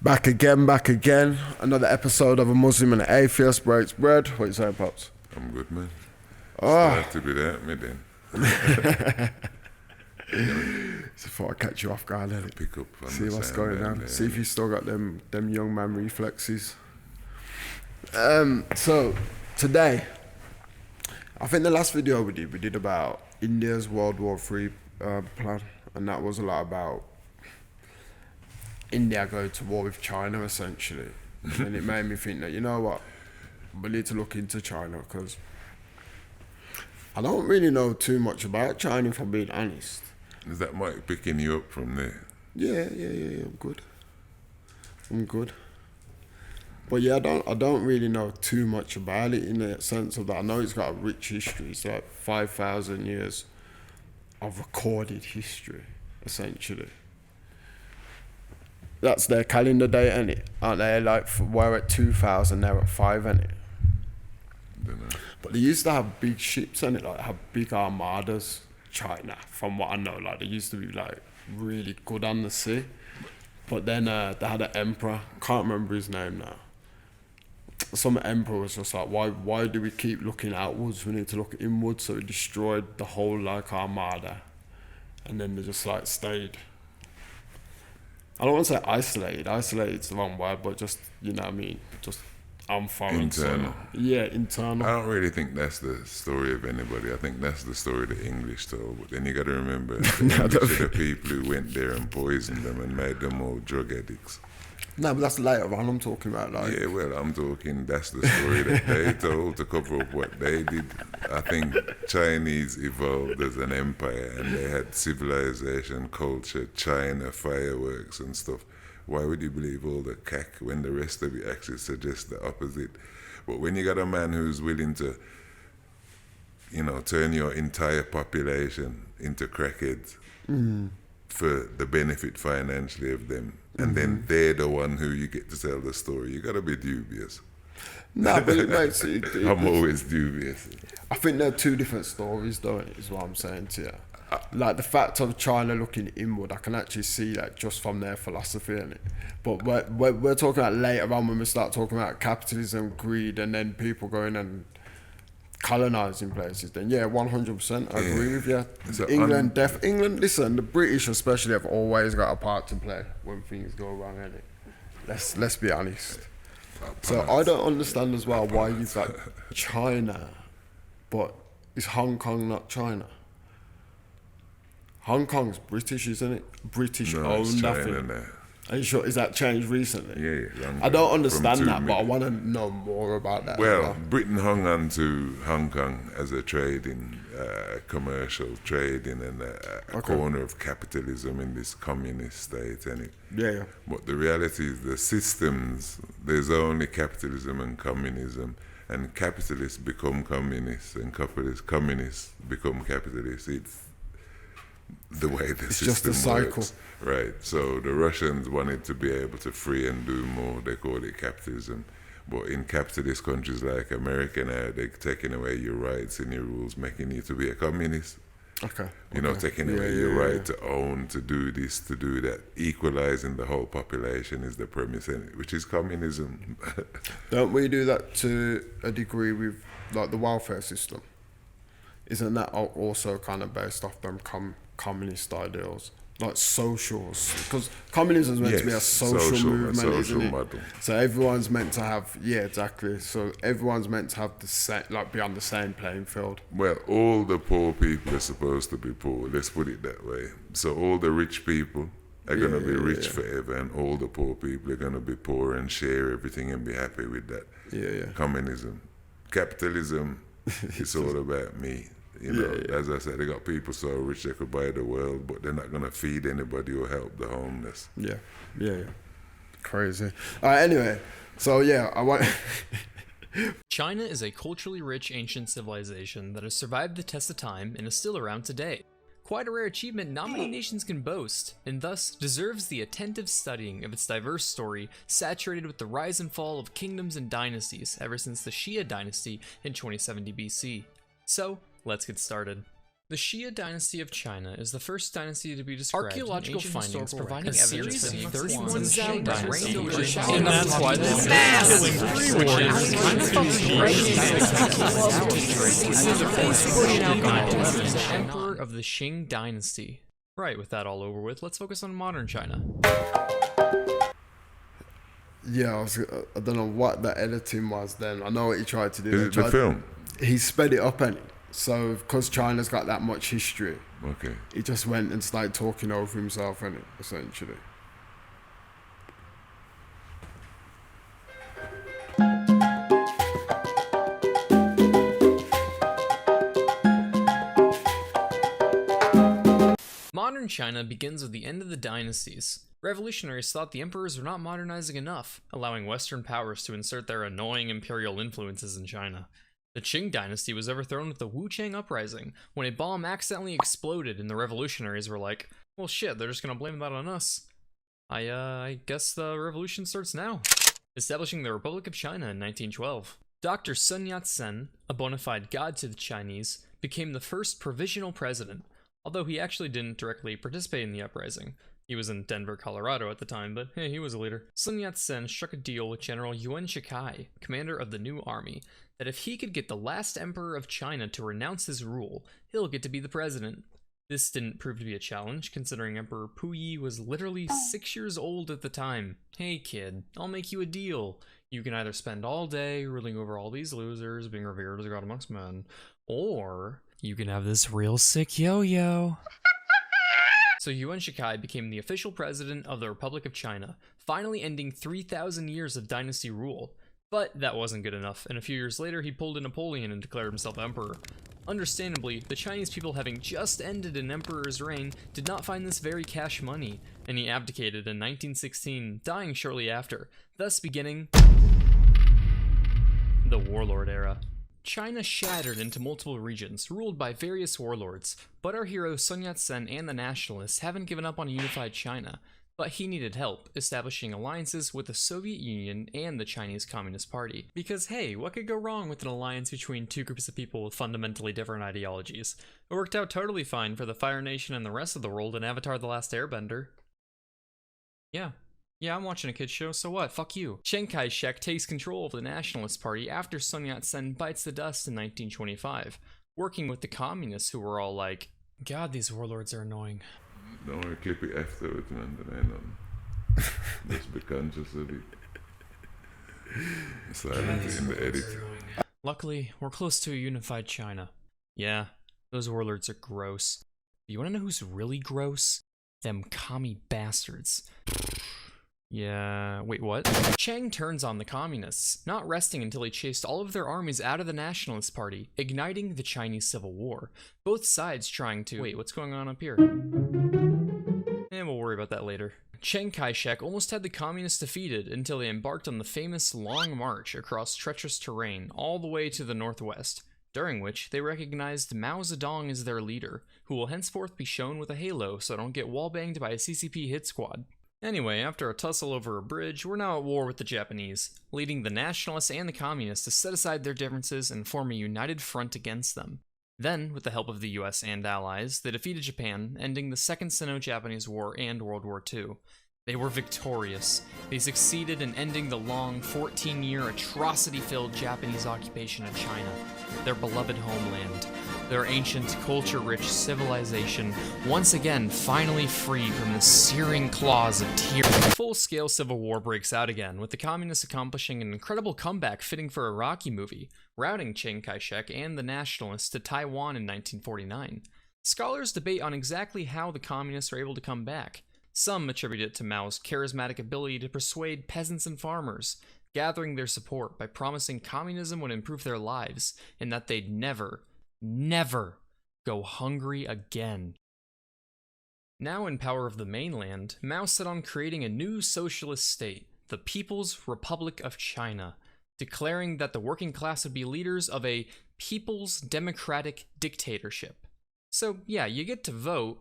Back again. Another episode of A Muslim and an Atheist Breaks Bread. What you saying, Pops? I'm good, man. Oh. Started without me then. So before I catch you off guard, let it Pick up on see the what's sound going down on. there. See if you still got them young man reflexes. So today, I think the last video we did about India's World War III plan, and that was a lot about India going to war with China essentially. And it made me think that, you know what, we need to look into China, because I don't really know too much about China, if I'm being honest. Is that Mike picking you up from there? Yeah, I'm good. But yeah, I don't really know too much about it in the sense of that. I know it's got a rich history. It's like 5,000 years of recorded history, essentially. That's their calendar date, ain't it? Aren't they? Like, we're at 2,000, they're at 5, ain't it? Dunno. But they used to have big ships, ain't it? Like, have big armadas, China, from what I know. Like, they used to be, like, really good on the sea. But then they had an emperor, can't remember his name now. Some emperor was just like, why do we keep looking outwards? We need to look inwards. So he destroyed the whole, like, armada. And then they just, like, stayed. I don't want to say isolated. Isolated is the wrong word, but just, you know what I mean? Just foreign. Internal. Yeah, internal. I don't really think that's the story of anybody. I think that's the story the English told. But then you got to remember, the English are the people who went there and poisoned them and made them all drug addicts. No, but that's later on I'm talking about, like... Yeah, well, I'm talking, that's the story that they told to cover up what they did. I think Chinese evolved as an empire and they had civilization, culture, China, fireworks and stuff. Why would you believe all the cack when the rest of it actually suggests the opposite? But when you got a man who's willing to, you know, turn your entire population into crackheads for the benefit financially of them, and then they're the one who you get to tell the story, you gotta be dubious. No, but it makes it... I'm always dubious. I think they're two different stories, though, is what I'm saying to you. Like, the fact of China looking inward, I can actually see that just from their philosophy, innit? But we're talking about later on when we start talking about capitalism, greed, and then people going and colonising places, then yeah, 100%, I agree with you. So England, listen, the British especially have always got a part to play when things go wrong, innit? Let's be honest. So I don't understand as well why you've got China, but is Hong Kong not China? Hong Kong's British, isn't it? British No, owned, it's I China think. now. Are you sure? Is that changed recently? Yeah. I don't understand From 2 that, but I million. want to know more about that. Well, Britain hung on to Hong Kong as a trading, commercial trading and a corner of capitalism in this communist state. Yeah. But the reality is the systems, there's only capitalism and communism, and capitalists become communists and communists become capitalists. It's the way the It's system just a cycle. works. Right, so the Russians wanted to be able to free and do more, they call it capitalism. But in capitalist countries like America now, they're taking away your rights and your rules, making you to be a communist. Okay. You know, taking away your right to own, to do this, to do that. Equalizing the whole population is the premise, which is communism. Don't we do that to a degree with, like, the welfare system? Isn't that also kind of based off them communist ideals? Like socials, because communism is meant to be a social movement, isn't it? Model. So everyone's meant to have, exactly. So everyone's meant to have the same, like, be on the same playing field. Well, all the poor people are supposed to be poor. Let's put it that way. So all the rich people are going to be rich forever, and all the poor people are going to be poor and share everything and be happy with that. Yeah. Communism, capitalism, it's all about me. You know, as I said, they got people so rich they could buy the world, but they're not going to feed anybody or help the homeless. Yeah. Crazy. All right, anyway. So, I want... China is a culturally rich ancient civilization that has survived the test of time and is still around today. Quite a rare achievement not many nations can boast, and thus deserves the attentive studying of its diverse story, saturated with the rise and fall of kingdoms and dynasties ever since the Shia dynasty in 2070 BC. So, let's get started. The Xia dynasty of China is the first dynasty to be described. Archaeological findings providing records. evidence of 31 Shang dynasty, dynasty. and that's why this Emperor of the Qing dynasty. Right, with that all over with, let's focus on modern China. Yeah, I don't know what the editing was then. I know what he tried to do. Is it the film? He sped it up, and so because China's got that much history, Okay. he just went and started talking over himself, and essentially. Modern China begins with the end of the dynasties. Revolutionaries thought the emperors were not modernizing enough, allowing Western powers to insert their annoying imperial influences in China. The Qing dynasty was overthrown with the Wuchang Uprising, when a bomb accidentally exploded and the revolutionaries were like, well shit, they're just gonna blame that on us. I guess the revolution starts now. Establishing the Republic of China in 1912. Dr. Sun Yat-sen, a bona fide god to the Chinese, became the first provisional president, although he actually didn't directly participate in the uprising. He was in Denver, Colorado at the time, but hey, he was a leader. Sun Yat-sen struck a deal with General Yuan Shikai, commander of the new army, that if he could get the last emperor of China to renounce his rule, he'll get to be the president. This didn't prove to be a challenge, considering Emperor Puyi was literally 6 years old at the time. Hey kid, I'll make you a deal. You can either spend all day ruling over all these losers, being revered as a god amongst men, or you can have this real sick yo-yo. So Yuan Shikai became the official president of the Republic of China, finally ending 3,000 years of dynasty rule. But that wasn't good enough, and a few years later he pulled a Napoleon and declared himself emperor. Understandably, the Chinese people, having just ended an emperor's reign, did not find this very cash money, and he abdicated in 1916, dying shortly after, thus beginning the warlord era. China shattered into multiple regions, ruled by various warlords, but our hero Sun Yat-sen and the nationalists haven't given up on a unified China. But he needed help, establishing alliances with the Soviet Union and the Chinese Communist Party. Because hey, what could go wrong with an alliance between two groups of people with fundamentally different ideologies? It worked out totally fine for the Fire Nation and the rest of the world in Avatar: The Last Airbender. Yeah, I'm watching a kid's show, so what? Fuck you. Chiang Kai-shek takes control of the Nationalist Party after Sun Yat-sen bites the dust in 1925, working with the communists who were all like, God, these warlords are annoying. Don't worry, clip it afterwards, man. That ain't nothing. Just be conscious of it. Silence in the edit. Luckily, we're close to a unified China. Yeah, those warlords are gross. But you wanna know who's really gross? Them commie bastards. Yeah, wait, what? Chiang turns on the communists, not resting until he chased all of their armies out of the Nationalist Party, igniting the Chinese Civil War. Both sides trying to— wait, what's going on up here? And we'll worry about that later. Chiang Kai-shek almost had the communists defeated until they embarked on the famous Long March across treacherous terrain all the way to the northwest, during which they recognized Mao Zedong as their leader, who will henceforth be shown with a halo so don't get wallbanged by a CCP hit squad. Anyway, after a tussle over a bridge, we're now at war with the Japanese, leading the nationalists and the communists to set aside their differences and form a united front against them. Then, with the help of the US and allies, they defeated Japan, ending the Second Sino-Japanese War and World War II. They were victorious. They succeeded in ending the long, 14-year, atrocity-filled Japanese occupation of China, their beloved homeland, their ancient, culture-rich civilization, once again finally free from the searing claws of tyranny. A full-scale civil war breaks out again, with the communists accomplishing an incredible comeback fitting for a Rocky movie, routing Chiang Kai-shek and the nationalists to Taiwan in 1949. Scholars debate on exactly how the communists were able to come back. Some attribute it to Mao's charismatic ability to persuade peasants and farmers, gathering their support by promising communism would improve their lives and that they'd never go hungry again. Now in power of the mainland, Mao set on creating a new socialist state, the People's Republic of China, declaring that the working class would be leaders of a people's democratic dictatorship. So yeah, you get to vote.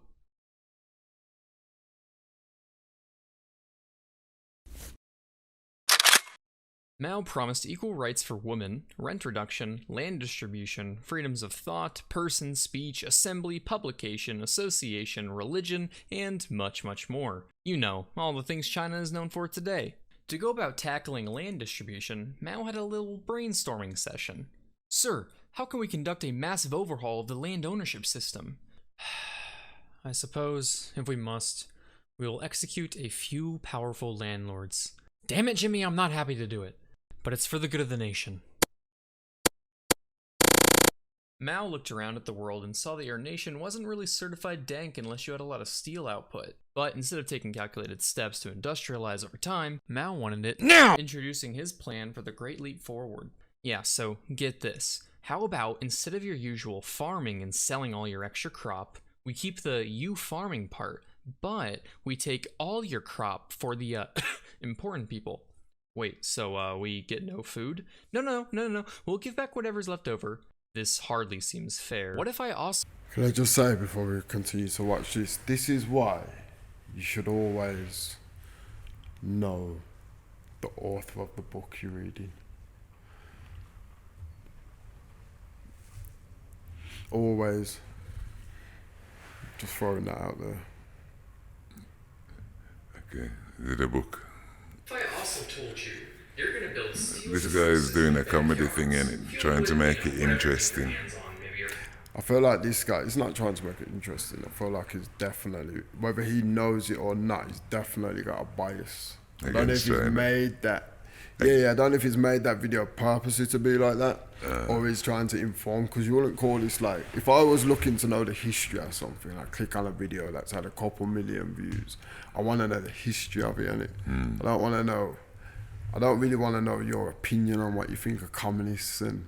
Mao promised equal rights for women, rent reduction, land distribution, freedoms of thought, person, speech, assembly, publication, association, religion, and much, much more. You know, all the things China is known for today. To go about tackling land distribution, Mao had a little brainstorming session. Sir, how can we conduct a massive overhaul of the land ownership system? I suppose, if we must, we will execute a few powerful landlords. Damn it, Jimmy, I'm not happy to do it. But it's for the good of the nation. Mao looked around at the world and saw that your nation wasn't really certified dank unless you had a lot of steel output. But instead of taking calculated steps to industrialize over time, Mao wanted it now, introducing his plan for the Great Leap Forward. Yeah, so get this. How about instead of your usual farming and selling all your extra crop, we keep the you farming part, but we take all your crop for the important people. Wait, so we get no food? No. We'll give back whatever's left over. This hardly seems fair. What if I also... Can I just say before we continue to watch this, this is why you should always know the author of the book you're reading. Always. Just throwing that out there. Okay, is it a book? If I also told you, you're gonna build This guy is doing a comedy thing and trying to make it interesting. I feel like this guy, he's not trying to make it interesting. I feel like he's definitely, whether he knows it or not, he's definitely got a bias. I don't know if he's made that. Yeah, I don't know if he's made that video purposely to be like that, or he's trying to inform, because you wouldn't call this like, if I was looking to know the history or something, I click on a video that's had a couple million views, I want to know the history of it, innit? I don't really want to know your opinion on what you think of communists, and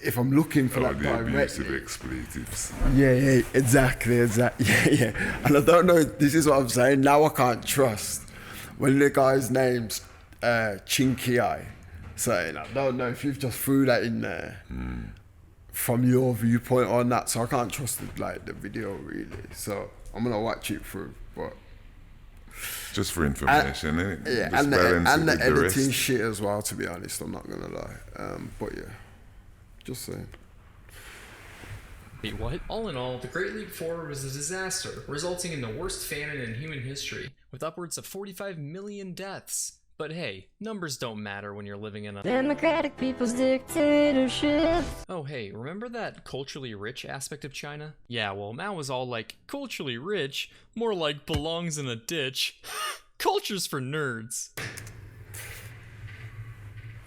if I'm looking for that the abuse of expletives. Yeah, exactly, yeah. And I don't know, this is what I'm saying, now I can't trust when the guy's name's Chinky Eye, saying, I don't know if you've just threw that in there from your viewpoint on that, so I can't trust the video really. So I'm gonna watch it through, but just for information, innit? Yeah, just and the editing rest. shit as well. To be honest, I'm not gonna lie. But yeah, just saying. Wait, what? All in all, the Great Leap Forward was a disaster, resulting in the worst famine in human history, with upwards of 45 million deaths. But hey, numbers don't matter when you're living in a democratic people's dictatorship. Oh hey, remember that culturally rich aspect of China? Yeah, well, Mao was all like, culturally rich? More like belongs in a ditch. Culture's for nerds.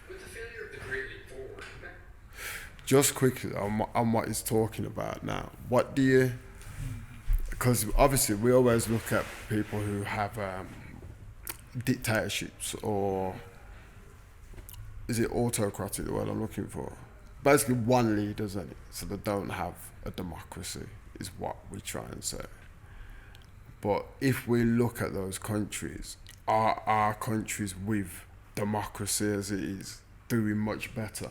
With the failure of the Great Leap Forward... Just quickly on what he's talking about now, what do you... Because obviously we always look at people who have... dictatorships, or is it autocratic, the word I'm looking for? Basically one leader, isn't it? So they don't have a democracy, is what we try and say. But if we look at those countries, are our countries with democracy as it is doing much better?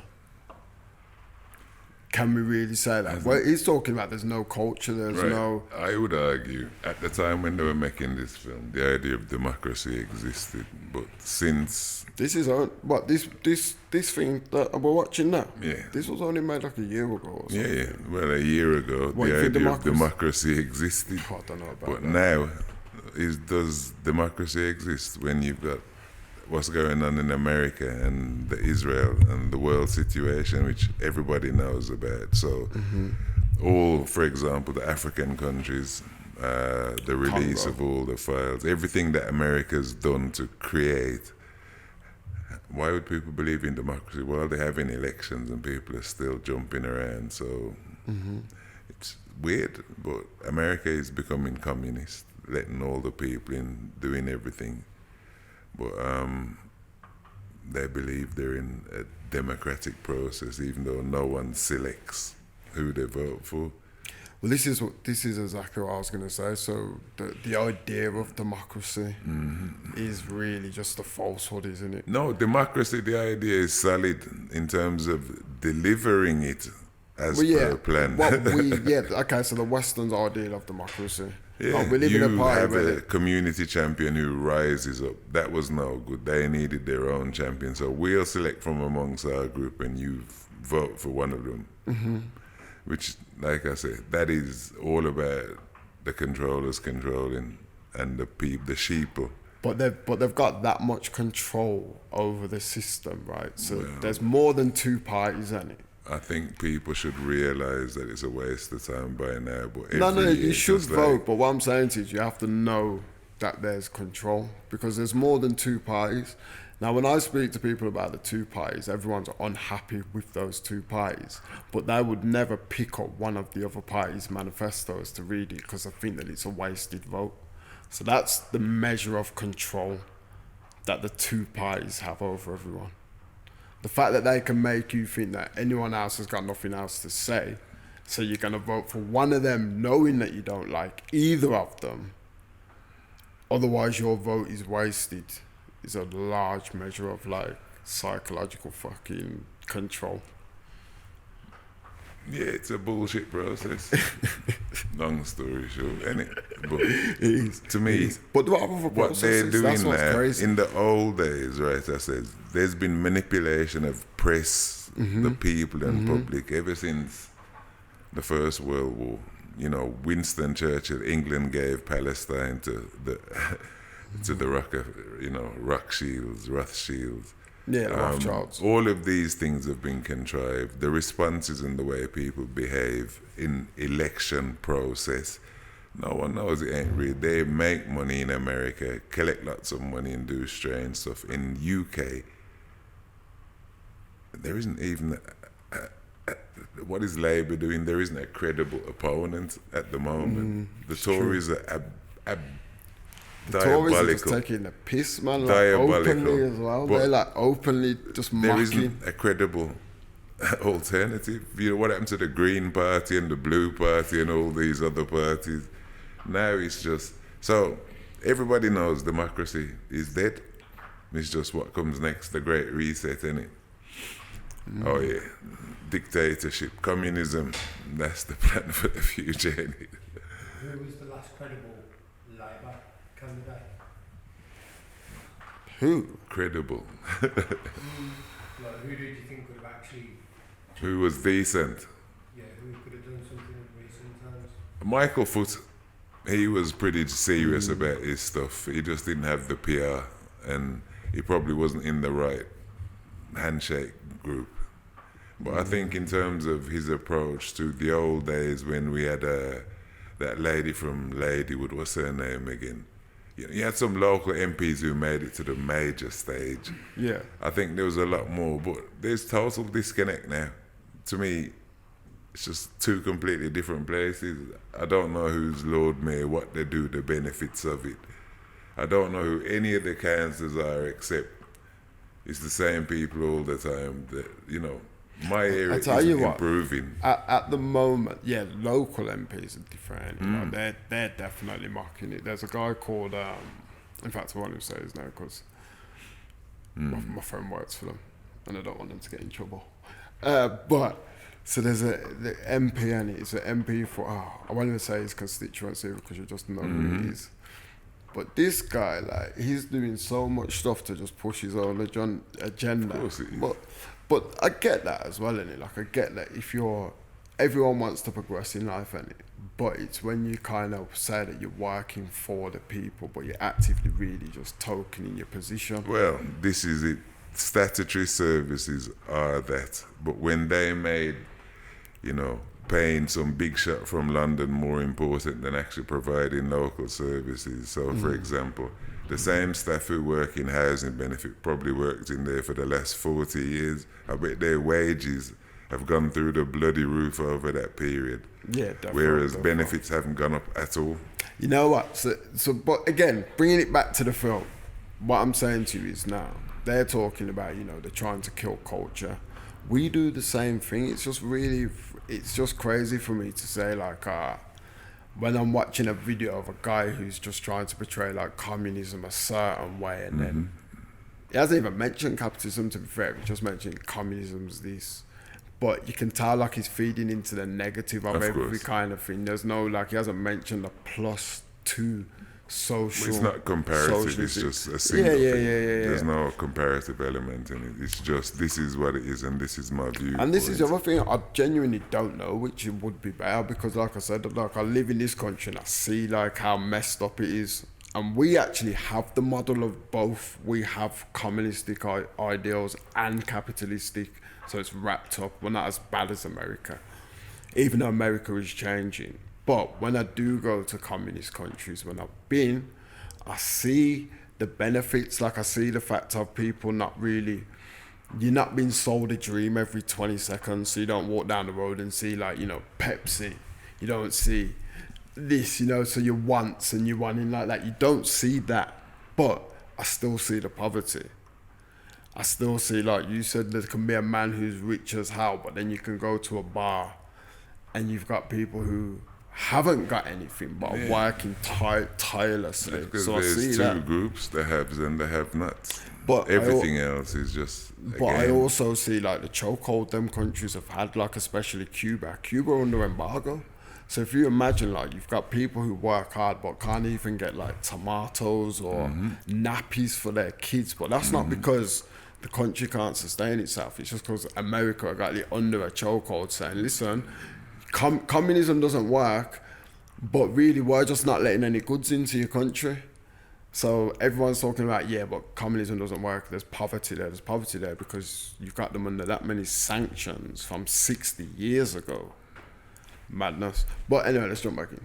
Can we really say that? Well, he's talking about there's no culture, there's no... I would argue, at the time when they were making this film, the idea of democracy existed, but since... This is what this thing that we're watching now. Yeah. This was only made like a year ago or something. Yeah. Well, a year ago, the idea of democracy existed. I don't know about but that. now, does democracy exist when you've got what's going on in America and the Israel and the world situation, which everybody knows about? So, all, for example, the African countries, the release of all the files, everything that America's done to create. Why would people believe in democracy? Well, they're having elections and people are still jumping around. So it's weird, but America is becoming communist, letting all the people in, doing everything. But they believe they're in a democratic process, even though no one selects who they vote for. Well, this is exactly what I was going to say. So the idea of democracy is really just a falsehood, isn't it? No, democracy, the idea is solid in terms of delivering it as per plan. Okay, so the Western's ideal of democracy Yeah, we live in a you party have where a community champion who rises up. That was no good. They needed their own champion. So we'll select from amongst our group and you vote for one of them. Mm-hmm. Which, like I said, that is all about the controllers controlling and the sheeple. But they've got that much control over the system, right? So there's more than two parties in it. I think people should realise that it's a waste of time by now. But No, every year, you should just vote. like- But what I'm saying to you is you have to know that there's control because there's more than two parties. Now, when I speak to people about the two parties, everyone's unhappy with those two parties. But they would never pick up one of the other parties' manifestos to read it because I think that it's a wasted vote. So that's the measure of control that the two parties have over everyone. The fact that they can make you think that anyone else has got nothing else to say, so you're going to vote for one of them knowing that you don't like either of them, otherwise your vote is wasted, is a large measure of like psychological fucking control. Yeah, it's a bullshit process. Long story short, innit? But It is. to me, But what other what processes? they're That's doing what's now, crazy. in the old days, right, I said, there's been manipulation of press, the people and public ever since the First World War. You know, Winston Churchill, England gave Palestine to the Rothschilds. Yeah, the Rothschilds. All of these things have been contrived. The responses and the way people behave in election process, no one knows it ain't real. They make money in America, collect lots of money and do strange stuff. In UK, there isn't even what is Labour doing? There isn't a credible opponent at the moment. The Tories are The Tories are just diabolical. taking the piss, man. Like Diabolical. openly as well. But They're like openly just There mocking. isn't a credible alternative. You know what happened to the Green Party and the Blue Party and all these other parties? Now it's just so everybody knows democracy is dead. It's just what comes next, the Great Reset, innit? Oh yeah, dictatorship, communism. That's the plan for the future, innit? Who was the last credible Labour candidate? Who? Credible. Like, who did you think would have actually, Who was decent? who could have done something in recent times? Michael Foot, he was pretty serious about his stuff. He just didn't have the PR, and he probably wasn't in the right handshake group. But I think in terms of his approach to the old days when we had that lady from Ladywood, what's her name again? You had some local MPs who made it to the major stage. Yeah. I think there was a lot more, but there's total disconnect now. To me, it's just two completely different places. I don't know who's Lord Mayor, what they do, the benefits of it. I don't know who any of the councillors are, except it's the same people all the time. That, you know, my area tell isn't you what, improving. At the moment, yeah, local MPs are different. Like, they're definitely mocking it. There's a guy called, in fact, I won't say his name because my friend works for them, and I don't want them to get in trouble. But so there's the MP, and it's an MP for I won't even say his constituency because you just know who he is. But this guy, like, he's doing so much stuff to just push his own agenda. Of course he is. But I get that as well, innit? Like, I get that everyone wants to progress in life, innit? But it's when you kind of say that you're working for the people, but you're actively really just tokening your position. Well, this is it. Statutory services are that. But when they made, you know, paying some big shot from London more important than actually providing local services. So, for example, the same staff who work in housing benefit probably worked in there for the last 40 years. I bet their wages have gone through the bloody roof over that period. Yeah, definitely. Whereas definitely. benefits haven't gone up at all. You know what? So, but again, bringing it back to the film, what I'm saying to you is now, they're talking about, you know, they're trying to kill culture. We do the same thing. It's just crazy for me to say, like, when I'm watching a video of a guy who's just trying to portray, like, communism a certain way, and then he hasn't even mentioned capitalism, to be fair. He's just mentioned communism's this. But you can tell, like, he's feeding into the negative of every course. kind of thing. There's no, like, he hasn't mentioned the plus too social. It's not comparative, it's socialistic. just a single yeah, thing. yeah, There's no comparative element in it. It's just, this is what it is and this is my view. And this is the other thing, I genuinely don't know which it would be better, because like I said, like I live in this country and I see like how messed up it is. And we actually have the model of both. We have communistic ideals and capitalistic, so it's wrapped up. We're not as bad as America, even though America is changing. But when I do go to communist countries, when I've been, I see the benefits. Like I see the fact of people not really, you're not being sold a dream every 20 seconds. So you don't walk down the road and see like, you know, Pepsi. You don't see this, you know, so your wants and your wanting like that. You don't see that. But I still see the poverty. I still see, like you said, there can be a man who's rich as hell, but then you can go to a bar and you've got people who haven't got anything but are working tirelessly. Because So I see there's two that. groups, the haves and the have-nots. But Everything else is just, But I again, also see like the chokehold them countries have had, like especially Cuba. Cuba under embargo. So if you imagine like you've got people who work hard but can't even get like tomatoes or nappies for their kids, but that's not because the country can't sustain itself. It's just because America got it under a chokehold saying, listen, communism doesn't work, but really we're just not letting any goods into your country. So everyone's talking about, yeah, but communism doesn't work. There's poverty there because you've got them under that many sanctions from 60 years ago. Madness. But anyway, let's jump back in.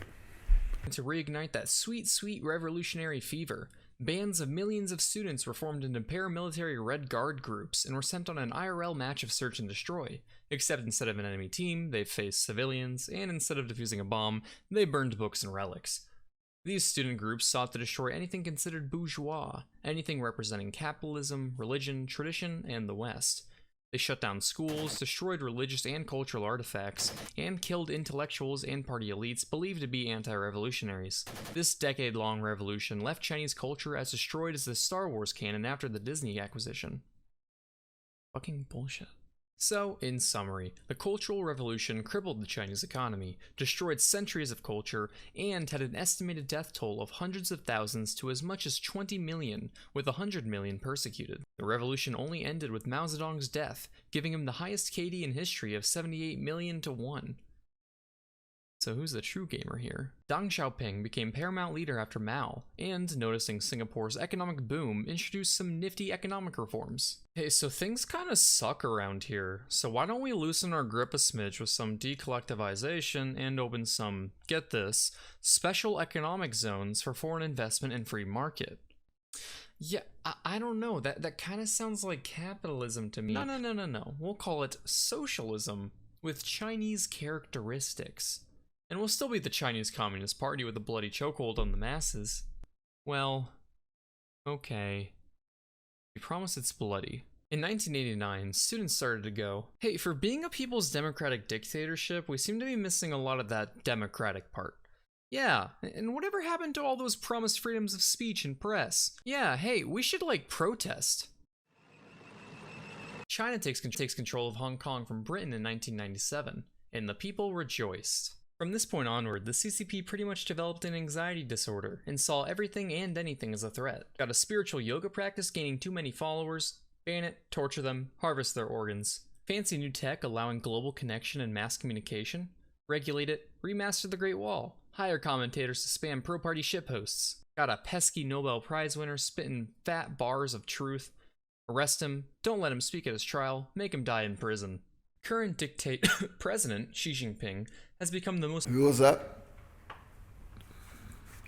To reignite that sweet, sweet revolutionary fever, bands of millions of students were formed into paramilitary Red Guard groups and were sent on an IRL match of search and destroy. Except instead of an enemy team, they faced civilians, and instead of defusing a bomb, they burned books and relics. These student groups sought to destroy anything considered bourgeois, anything representing capitalism, religion, tradition, and the West. They shut down schools, destroyed religious and cultural artifacts, and killed intellectuals and party elites believed to be anti-revolutionaries. This decade-long revolution left Chinese culture as destroyed as the Star Wars canon after the Disney acquisition. Fucking bullshit. So, in summary, the Cultural Revolution crippled the Chinese economy, destroyed centuries of culture, and had an estimated death toll of hundreds of thousands to as much as 20 million, with 100 million persecuted. The revolution only ended with Mao Zedong's death, giving him the highest KD in history of 78 million to 1. So who's the true gamer here? Deng Xiaoping became paramount leader after Mao, and noticing Singapore's economic boom, introduced some nifty economic reforms. Hey, so things kinda suck around here, so why don't we loosen our grip a smidge with some decollectivization and open some, get this, special economic zones for foreign investment and free market? Yeah, I don't know, that kinda sounds like capitalism to me. No, we'll call it socialism with Chinese characteristics. And we'll still be the Chinese Communist Party with a bloody chokehold on the masses. Well, okay. We promise it's bloody. In 1989, students started to go, hey, for being a people's democratic dictatorship, we seem to be missing a lot of that democratic part. Yeah, and whatever happened to all those promised freedoms of speech and press? Yeah, hey, we should, protest. China takes control of Hong Kong from Britain in 1997, and the people rejoiced. From this point onward, the CCP pretty much developed an anxiety disorder and saw everything and anything as a threat. Got a spiritual yoga practice gaining too many followers, ban it, torture them, harvest their organs. Fancy new tech allowing global connection and mass communication. Regulate it, remaster the Great Wall, hire commentators to spam pro-party shitposts. Got a pesky Nobel Prize winner spitting fat bars of truth. Arrest him, don't let him speak at his trial, make him die in prison. Current President Xi Jinping has become the most— Who was that?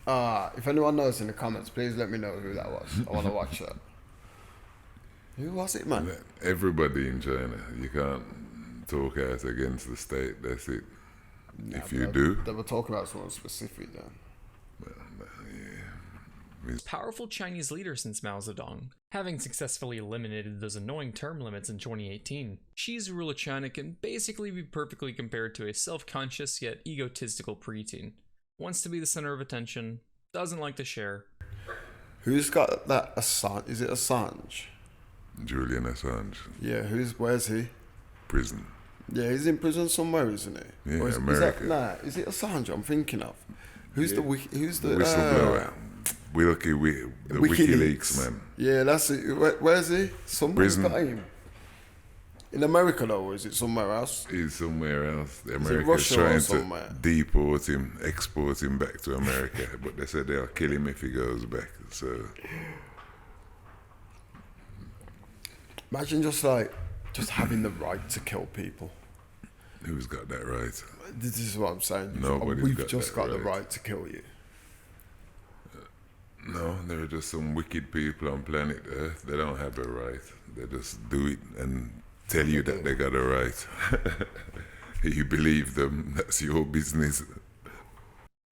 If anyone knows in the comments, please let me know who that was. I want to watch that. Who was it, man? everybody in China, you can't talk out against the state, that's it. Nah, If you do, They were talking about someone specific then. powerful Chinese leader since Mao Zedong, having successfully eliminated those annoying term limits in 2018. Xi's rule of China can basically be perfectly compared to a self-conscious yet egotistical preteen. Wants to be the center of attention, doesn't like to share. Who's got that Assange? Is it Assange? Julian Assange, Yeah, where's he? prison. Yeah, he's in prison somewhere, isn't he? Yeah, Or is America. Is it Assange I'm thinking of? Who's the whistleblower? The WikiLeaks man. Yeah, that's it. Where's he? Someone's Prison. got him. In America though, or is it somewhere else? He's somewhere else. The it America's Russia or trying to somewhere? deport him, export him back to America, but they said they'll kill him if he goes back. So Imagine just having the right to kill people. who's got that right? This is what I'm saying. Nobody's We've got just that got the right. right to kill you. No, there are just some wicked people on planet Earth. They don't have a right. They just do it and tell you that they got a right. You believe them, that's your business.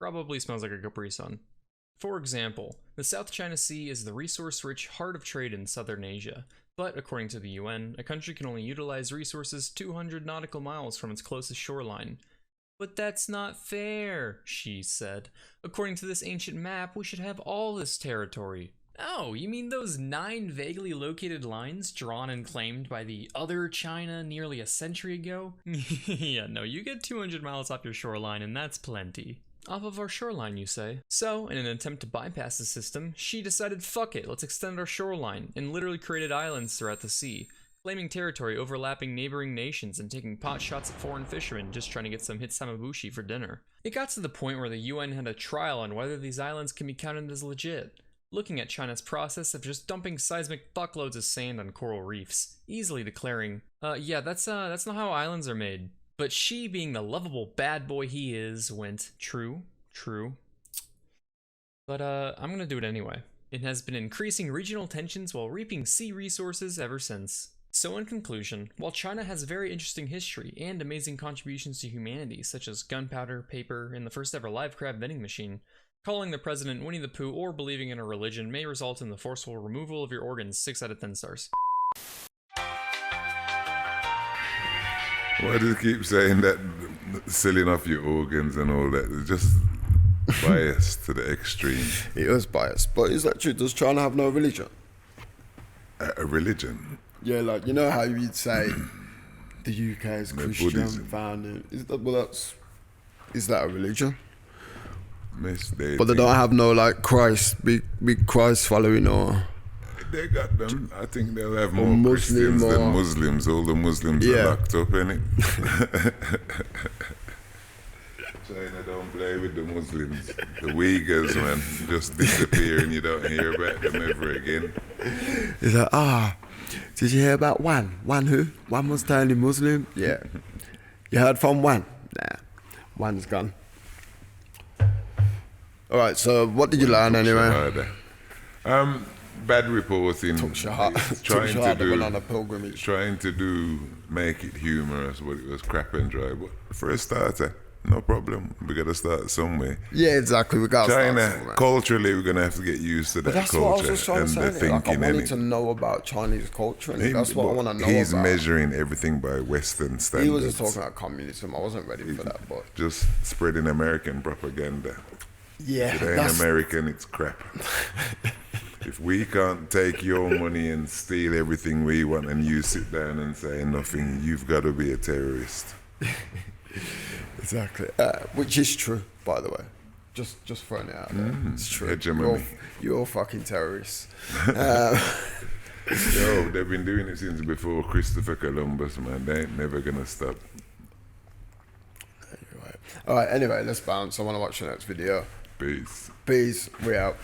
Probably smells like a Capri Sun. For example, the South China Sea is the resource-rich heart of trade in southern Asia, but according to the UN, a country can only utilize resources 200 nautical miles from its closest shoreline. But that's not fair, she said. According to this ancient map, we should have all this territory. Oh, you mean those 9 vaguely located lines drawn and claimed by the other China nearly a century ago? Yeah, no, you get 200 miles off your shoreline and that's plenty. Off of our shoreline, you say? So, in an attempt to bypass the system, she decided fuck it, let's extend our shoreline, and literally created islands throughout the sea, claiming territory overlapping neighboring nations and taking pot shots at foreign fishermen just trying to get some hitsamabushi for dinner. It got to the point where the UN had a trial on whether these islands can be counted as legit, looking at China's process of just dumping seismic fuckloads of sand on coral reefs, easily declaring, yeah, that's not how islands are made. But she, being the lovable bad boy he is, went, true. But I'm gonna do it anyway. It has been increasing regional tensions while reaping sea resources ever since. So in conclusion, while China has a very interesting history and amazing contributions to humanity, such as gunpowder, paper, and the first ever live crab vending machine, calling the president Winnie the Pooh or believing in a religion may result in the forceful removal of your organs 6 out of 10 stars. Why do you keep saying that, selling off your organs and all that? It's just biased to the extreme. It is biased, but is that true? Does China have no religion? A religion? Yeah, like, you know how you'd say the UK is No, Christian Buddhism. founded. Is that a religion? Miss, But they don't have no like big Christ following or. They got them. I think they'll have Or more Muslim Christians than or- Muslims. All the Muslims Yeah. are locked up, innit? China don't play with the Muslims. The Uyghurs, man, just disappear and you don't hear about them ever again. It's like, did you hear about one? One who? One was totally Muslim? Yeah. You heard from one? Nah. One's gone. Alright, so what did you learn anyway? Bad reporting. Took Shahada on a pilgrimage. Trying to make it humorous, but it was crap and dry. But for a starter, no problem. We gotta start somewhere. Yeah, exactly. We got China, culturally, we're gonna have to get used to that But that's what I was just culture trying to and say. the Like, I thinking. wanted to know about Chinese culture, and that's what I want to know He's about. measuring everything by Western standards. He was just talking about communism. I wasn't ready for that, but Just spreading American propaganda. yeah, If it ain't American, it's crap. If we can't take your money and steal everything we want and you sit down and say nothing, you've got to be a terrorist. exactly. Which is true, by the way. Just throwing it out there. It's true. Hegemony. You're fucking terrorists. Yo, they've been doing it since before Christopher Columbus, man. They ain't never gonna stop. All right. Anyway, let's bounce. I want to watch the next video. Peace. Peace. We out.